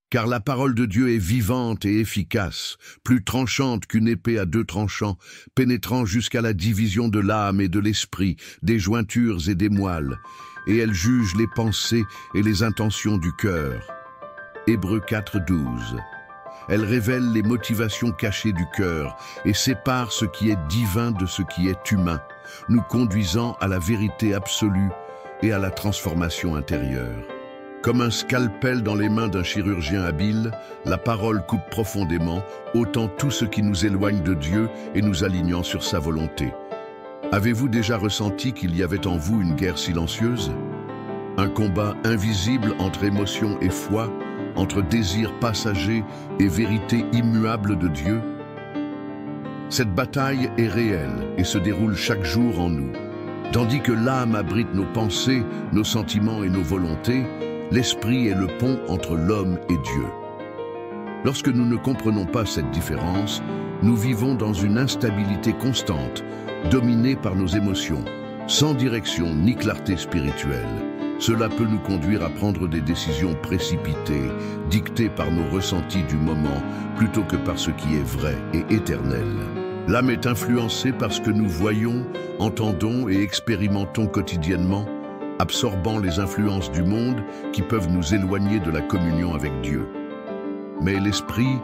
Car la parole de Dieu est vivante et efficace, plus tranchante qu'une épée à deux tranchants, pénétrant jusqu'à la division de l'âme et de l'esprit, des jointures et des moelles, et elle juge les pensées et les intentions du cœur. Hébreux 4:12. Elle révèle les motivations cachées du cœur et sépare ce qui est divin de ce qui est humain, nous conduisant à la vérité absolue et à la transformation intérieure. Comme un scalpel dans les mains d'un chirurgien habile, la parole coupe profondément, ôtant tout ce qui nous éloigne de Dieu et nous alignant sur sa volonté. Avez-vous déjà ressenti qu'il y avait en vous une guerre silencieuse? Un combat invisible entre émotion et foi, entre désir passager et vérité immuable de Dieu? Cette bataille est réelle et se déroule chaque jour en nous. Tandis que l'âme abrite nos pensées, nos sentiments et nos volontés, l'esprit est le pont entre l'homme et Dieu. Lorsque nous ne comprenons pas cette différence, nous vivons dans une instabilité constante, dominée par nos émotions, sans direction ni clarté spirituelle. Cela peut nous conduire à prendre des décisions précipitées, dictées par nos ressentis du moment, plutôt que par ce qui est vrai et éternel. L'âme est influencée par ce que nous voyons, entendons et expérimentons quotidiennement, absorbant les influences du monde qui peuvent nous éloigner de la communion avec Dieu. Mais l'esprit,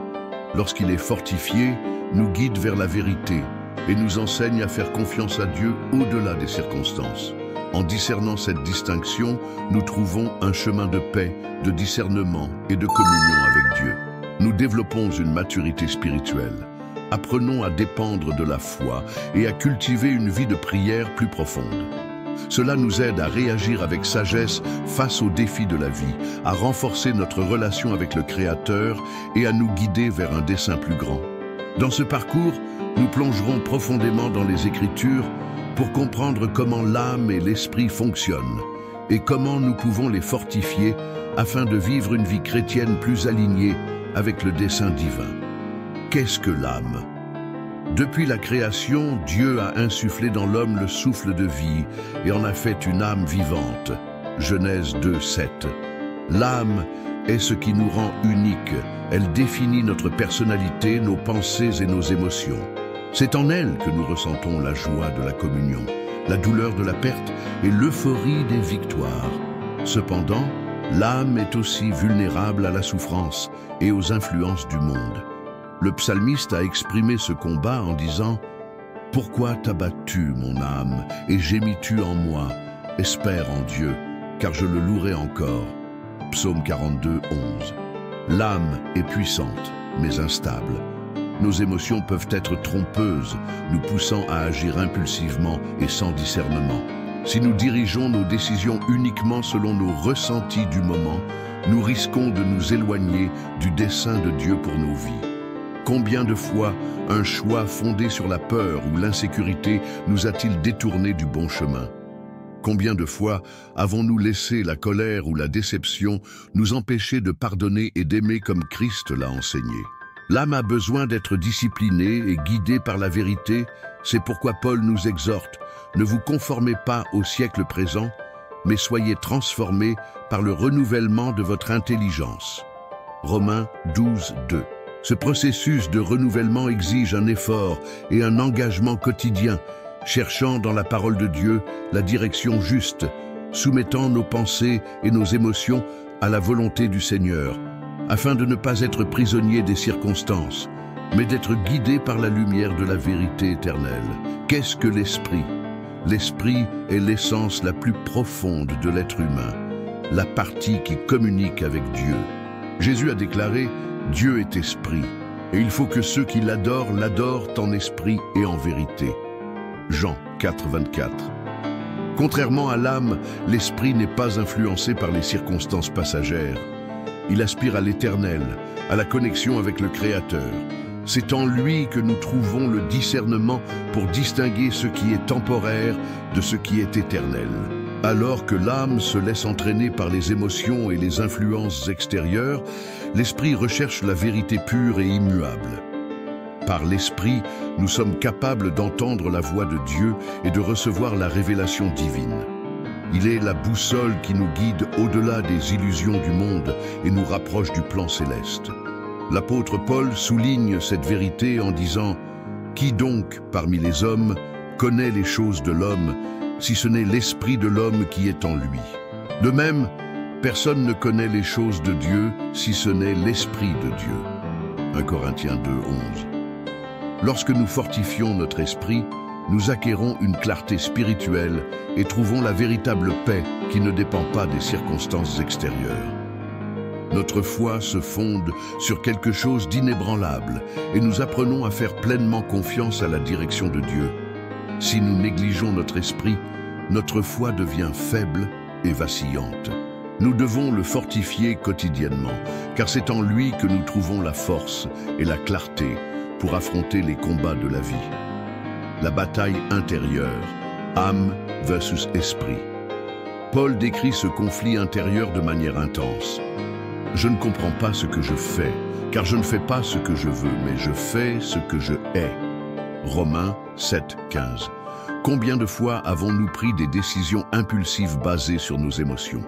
lorsqu'il est fortifié, nous guide vers la vérité et nous enseigne à faire confiance à Dieu au-delà des circonstances. En discernant cette distinction, nous trouvons un chemin de paix, de discernement et de communion avec Dieu. Nous développons une maturité spirituelle. Apprenons à dépendre de la foi et à cultiver une vie de prière plus profonde. Cela nous aide à réagir avec sagesse face aux défis de la vie, à renforcer notre relation avec le Créateur et à nous guider vers un dessein plus grand. Dans ce parcours, nous plongerons profondément dans les Écritures pour comprendre comment l'âme et l'esprit fonctionnent et comment nous pouvons les fortifier afin de vivre une vie chrétienne plus alignée avec le dessein divin. Qu'est-ce que l'âme? Depuis la création, Dieu a insufflé dans l'homme le souffle de vie et en a fait une âme vivante. Genèse 2:7. L'âme est ce qui nous rend uniques. Elle définit notre personnalité, nos pensées et nos émotions. C'est en elle que nous ressentons la joie de la communion, la douleur de la perte et l'euphorie des victoires. Cependant, l'âme est aussi vulnérable à la souffrance et aux influences du monde. Le psalmiste a exprimé ce combat en disant « Pourquoi t'as battu, mon âme, et gémis-tu en moi? Espère en Dieu, car je le louerai encore. » Psaume 42:11. L'âme est puissante, mais instable. Nos émotions peuvent être trompeuses, nous poussant à agir impulsivement et sans discernement. Si nous dirigeons nos décisions uniquement selon nos ressentis du moment, nous risquons de nous éloigner du dessein de Dieu pour nos vies. Combien de fois un choix fondé sur la peur ou l'insécurité nous a-t-il détournés du bon chemin? Combien de fois avons-nous laissé la colère ou la déception nous empêcher de pardonner et d'aimer comme Christ l'a enseigné? L'âme a besoin d'être disciplinée et guidée par la vérité. C'est pourquoi Paul nous exhorte: ne vous conformez pas au siècle présent, mais soyez transformés par le renouvellement de votre intelligence. Romains 12:2. Ce processus de renouvellement exige un effort et un engagement quotidien, cherchant dans la parole de Dieu la direction juste, soumettant nos pensées et nos émotions à la volonté du Seigneur, afin de ne pas être prisonniers des circonstances, mais d'être guidés par la lumière de la vérité éternelle. Qu'est-ce que l'esprit? L'esprit est l'essence la plus profonde de l'être humain, la partie qui communique avec Dieu. Jésus a déclaré: Dieu est esprit, et il faut que ceux qui l'adorent en esprit et en vérité. Jean 4:24. Contrairement à l'âme, l'esprit n'est pas influencé par les circonstances passagères. Il aspire à l'éternel, à la connexion avec le Créateur. C'est en lui que nous trouvons le discernement pour distinguer ce qui est temporaire de ce qui est éternel. Alors que l'âme se laisse entraîner par les émotions et les influences extérieures, l'esprit recherche la vérité pure et immuable. Par l'esprit, nous sommes capables d'entendre la voix de Dieu et de recevoir la révélation divine. Il est la boussole qui nous guide au-delà des illusions du monde et nous rapproche du plan céleste. L'apôtre Paul souligne cette vérité en disant « Qui donc, parmi les hommes, connaît les choses de l'homme, si ce n'est l'esprit de l'homme qui est en lui ?» De même, personne ne connaît les choses de Dieu si ce n'est l'esprit de Dieu. 1 Corinthiens 2, 11. Lorsque nous fortifions notre esprit, nous acquérons une clarté spirituelle et trouvons la véritable paix qui ne dépend pas des circonstances extérieures. Notre foi se fonde sur quelque chose d'inébranlable et nous apprenons à faire pleinement confiance à la direction de Dieu. Si nous négligeons notre esprit, notre foi devient faible et vacillante. Nous devons le fortifier quotidiennement, car c'est en lui que nous trouvons la force et la clarté pour affronter les combats de la vie. La bataille intérieure, âme versus esprit. Paul décrit ce conflit intérieur de manière intense. « Je ne comprends pas ce que je fais, car je ne fais pas ce que je veux, mais je fais ce que je hais. » Romains 7, 15. Combien de fois avons-nous pris des décisions impulsives basées sur nos émotions?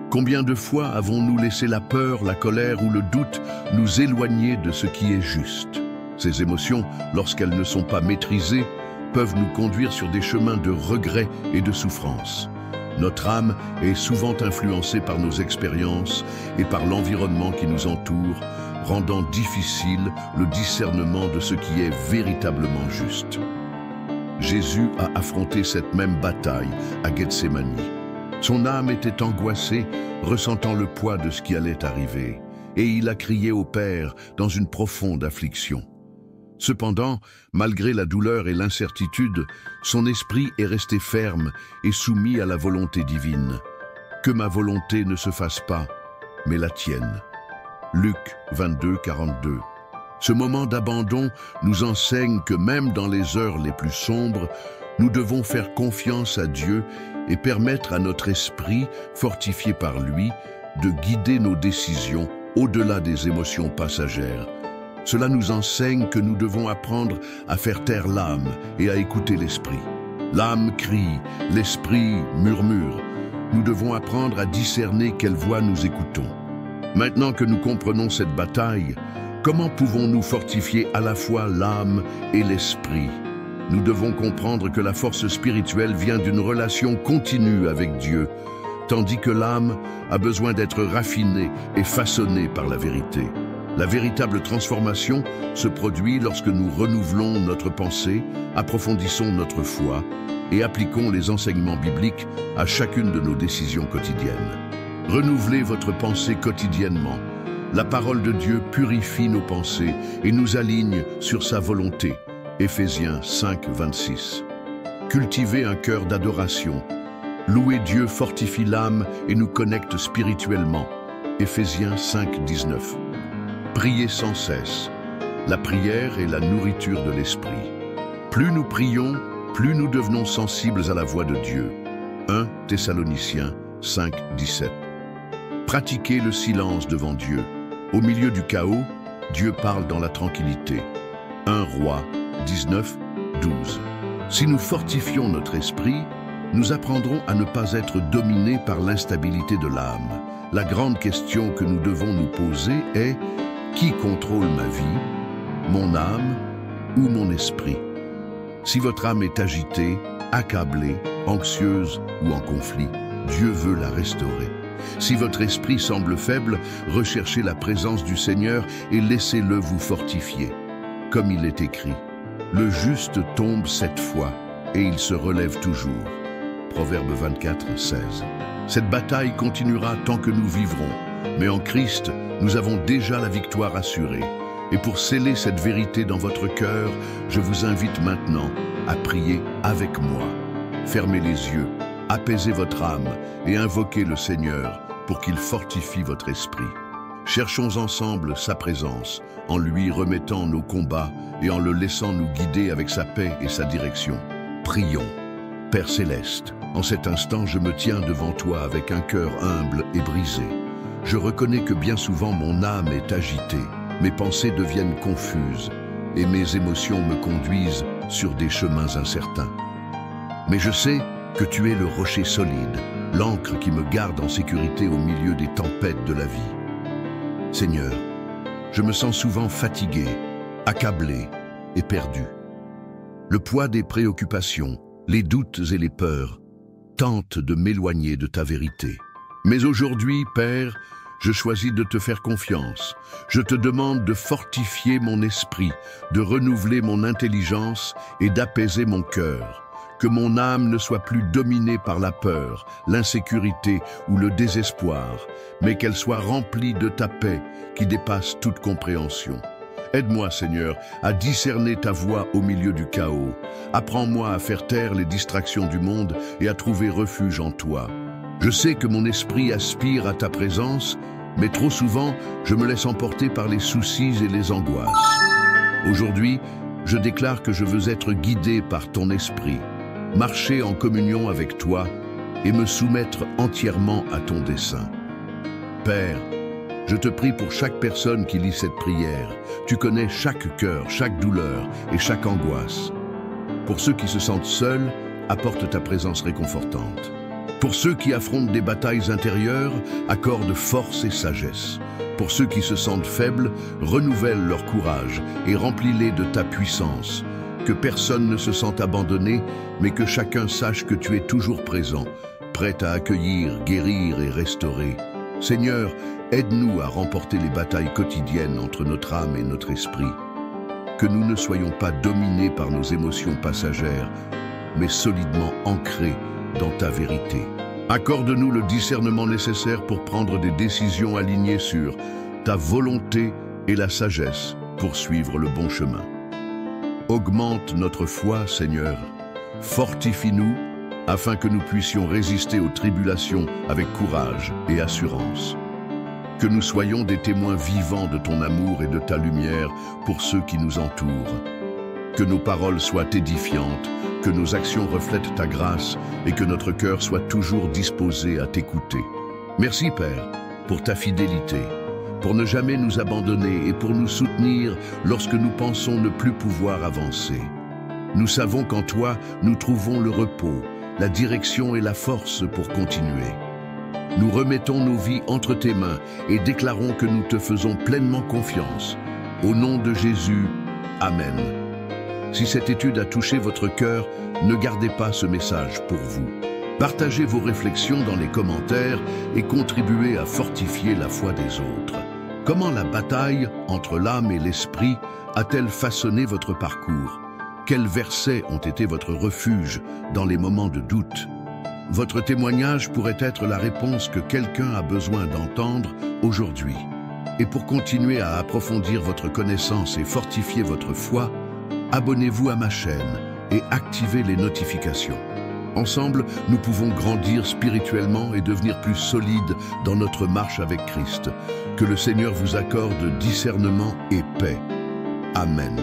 Combien de fois avons-nous laissé la peur, la colère ou le doute nous éloigner de ce qui est juste? Ces émotions, lorsqu'elles ne sont pas maîtrisées, peuvent nous conduire sur des chemins de regret et de souffrance. Notre âme est souvent influencée par nos expériences et par l'environnement qui nous entoure, rendant difficile le discernement de ce qui est véritablement juste. Jésus a affronté cette même bataille à Gethsémani. Son âme était angoissée, ressentant le poids de ce qui allait arriver, et il a crié au Père dans une profonde affliction. Cependant, malgré la douleur et l'incertitude, son esprit est resté ferme et soumis à la volonté divine. Que ma volonté ne se fasse pas, mais la tienne. Luc 22, 42. Ce moment d'abandon nous enseigne que même dans les heures les plus sombres, nous devons faire confiance à Dieu et permettre à notre esprit, fortifié par lui, de guider nos décisions au-delà des émotions passagères. Cela nous enseigne que nous devons apprendre à faire taire l'âme et à écouter l'esprit. L'âme crie, l'esprit murmure. Nous devons apprendre à discerner quelle voix nous écoutons. Maintenant que nous comprenons cette bataille, comment pouvons-nous fortifier à la fois l'âme et l'esprit? Nous devons comprendre que la force spirituelle vient d'une relation continue avec Dieu, tandis que l'âme a besoin d'être raffinée et façonnée par la vérité. La véritable transformation se produit lorsque nous renouvelons notre pensée, approfondissons notre foi et appliquons les enseignements bibliques à chacune de nos décisions quotidiennes. Renouvelez votre pensée quotidiennement. La parole de Dieu purifie nos pensées et nous aligne sur sa volonté. Éphésiens 5, 26. Cultivez un cœur d'adoration. Louer Dieu fortifie l'âme et nous connecte spirituellement. Éphésiens 5, 19. Priez sans cesse. La prière est la nourriture de l'esprit. Plus nous prions, plus nous devenons sensibles à la voix de Dieu. 1 Thessaloniciens 5, 17. Pratiquez le silence devant Dieu. Au milieu du chaos, Dieu parle dans la tranquillité. 1 Roi 19, 12. Si nous fortifions notre esprit, nous apprendrons à ne pas être dominés par l'instabilité de l'âme. La grande question que nous devons nous poser est: qui contrôle ma vie, mon âme ou mon esprit? Si votre âme est agitée, accablée, anxieuse ou en conflit, Dieu veut la restaurer. Si votre esprit semble faible, recherchez la présence du Seigneur et laissez-le vous fortifier. Comme il est écrit, le juste tombe 7 fois et il se relève toujours. Proverbe 24, 16. Cette bataille continuera tant que nous vivrons, mais en Christ, nous avons déjà la victoire assurée. Et pour sceller cette vérité dans votre cœur, je vous invite maintenant à prier avec moi. Fermez les yeux, apaisez votre âme et invoquez le Seigneur pour qu'il fortifie votre esprit. Cherchons ensemble sa présence, en lui remettant nos combats et en le laissant nous guider avec sa paix et sa direction. Prions. Père Céleste, en cet instant, je me tiens devant toi avec un cœur humble et brisé. Je reconnais que bien souvent mon âme est agitée, mes pensées deviennent confuses et mes émotions me conduisent sur des chemins incertains. Mais je sais que tu es le rocher solide, l'ancre qui me garde en sécurité au milieu des tempêtes de la vie. Seigneur, je me sens souvent fatigué, accablé et perdu. Le poids des préoccupations, les doutes et les peurs tentent de m'éloigner de ta vérité. Mais aujourd'hui, Père, je choisis de te faire confiance. Je te demande de fortifier mon esprit, de renouveler mon intelligence et d'apaiser mon cœur. Que mon âme ne soit plus dominée par la peur, l'insécurité ou le désespoir, mais qu'elle soit remplie de ta paix qui dépasse toute compréhension. Aide-moi, Seigneur, à discerner ta voix au milieu du chaos. Apprends-moi à faire taire les distractions du monde et à trouver refuge en toi. Je sais que mon esprit aspire à ta présence, mais trop souvent, je me laisse emporter par les soucis et les angoisses. Aujourd'hui, je déclare que je veux être guidé par ton esprit, marcher en communion avec toi et me soumettre entièrement à ton dessein. Père, je te prie pour chaque personne qui lit cette prière. Tu connais chaque cœur, chaque douleur et chaque angoisse. Pour ceux qui se sentent seuls, apporte ta présence réconfortante. Pour ceux qui affrontent des batailles intérieures, accorde force et sagesse. Pour ceux qui se sentent faibles, renouvelle leur courage et remplis-les de ta puissance. Que personne ne se sente abandonné, mais que chacun sache que tu es toujours présent, prêt à accueillir, guérir et restaurer. Seigneur, aide-nous à remporter les batailles quotidiennes entre notre âme et notre esprit. Que nous ne soyons pas dominés par nos émotions passagères, mais solidement ancrés dans ta vérité. Accorde-nous le discernement nécessaire pour prendre des décisions alignées sur ta volonté et la sagesse pour suivre le bon chemin. Augmente notre foi, Seigneur. Fortifie-nous afin que nous puissions résister aux tribulations avec courage et assurance. Que nous soyons des témoins vivants de ton amour et de ta lumière pour ceux qui nous entourent. Que nos paroles soient édifiantes, que nos actions reflètent ta grâce et que notre cœur soit toujours disposé à t'écouter. Merci, Père, pour ta fidélité, pour ne jamais nous abandonner et pour nous soutenir lorsque nous pensons ne plus pouvoir avancer. Nous savons qu'en toi, nous trouvons le repos, la direction et la force pour continuer. Nous remettons nos vies entre tes mains et déclarons que nous te faisons pleinement confiance. Au nom de Jésus, Amen. Si cette étude a touché votre cœur, ne gardez pas ce message pour vous. Partagez vos réflexions dans les commentaires et contribuez à fortifier la foi des autres. Comment la bataille entre l'âme et l'esprit a-t-elle façonné votre parcours? Quels versets ont été votre refuge dans les moments de doute? Votre témoignage pourrait être la réponse que quelqu'un a besoin d'entendre aujourd'hui. Et pour continuer à approfondir votre connaissance et fortifier votre foi, abonnez-vous à ma chaîne et activez les notifications. Ensemble, nous pouvons grandir spirituellement et devenir plus solides dans notre marche avec Christ. Que le Seigneur vous accorde discernement et paix. Amen.